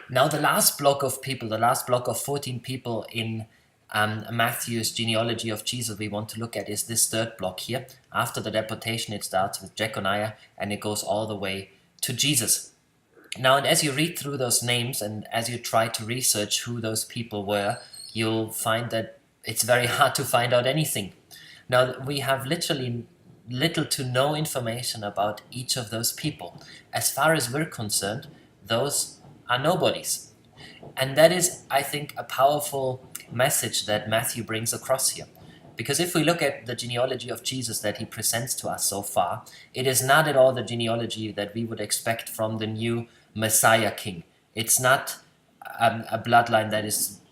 Now the last block of people, the last block of 14 people in Matthew's genealogy of Jesus we want to look at is this third block here. After the deportation, it starts with Jeconiah and it goes all the way to Jesus. Now, and as you read through those names and as you try to research who those people were, you'll find that it's very hard to find out anything. Now, we have literally little to no information about each of those people. As far as we're concerned, those are nobodies. And that is, I think, a powerful message that Matthew brings across here. Because if we look at the genealogy of Jesus that he presents to us so far, it is not at all the genealogy that we would expect from the new Messiah king. It's not a bloodline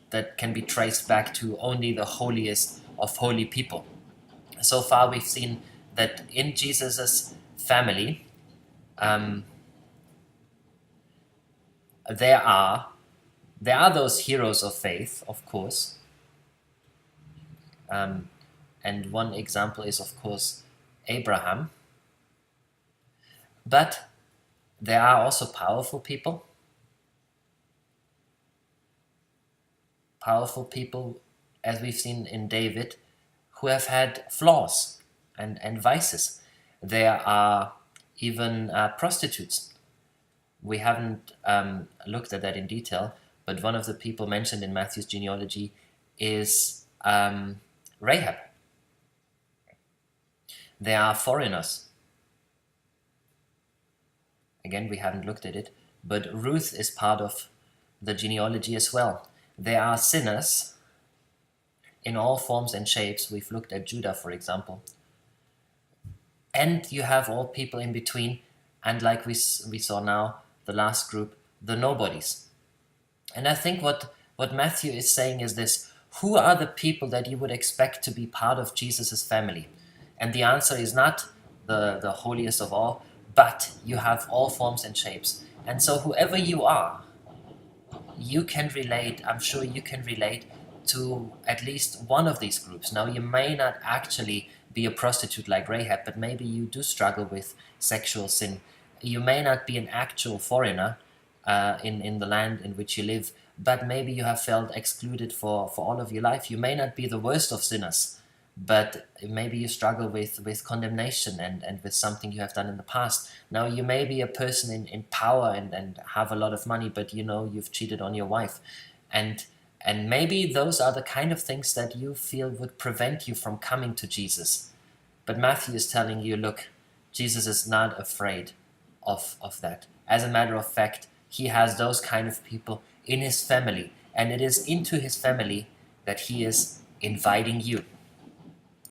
that can be traced back to only the holiest of holy people. So far we've seen that in Jesus's family, there are those heroes of faith, of course. And one example is, of course, Abraham. But there are also powerful people. Powerful people, as we've seen in David, who have had flaws and vices. There are even prostitutes. We haven't looked at that in detail, but one of the people mentioned in Matthew's genealogy is Rahab. There are foreigners. Again, we haven't looked at it, but Ruth is part of the genealogy as well. There are sinners in all forms and shapes. We've looked at Judah, for example. And you have all people in between, and like we saw now, the last group, the nobodies. And I think what Matthew is saying is this: who are the people that you would expect to be part of Jesus' family? And the answer is not the holiest of all, but you have all forms and shapes. And so whoever you are, you can relate, I'm sure you can relate to at least one of these groups. Now, you may not actually be a prostitute like Rahab, but maybe you do struggle with sexual sin. You may not be an actual foreigner in the land in which you live, but maybe you have felt excluded for all of your life. You may not be the worst of sinners, but maybe you struggle with condemnation and with something you have done in the past. Now, you may be a person in power and have a lot of money, but you've cheated on your wife. And maybe those are the kind of things that you feel would prevent you from coming to Jesus. But Matthew is telling you, look, Jesus is not afraid of that. As a matter of fact, he has those kind of people in his family, and it is into his family that he is inviting you.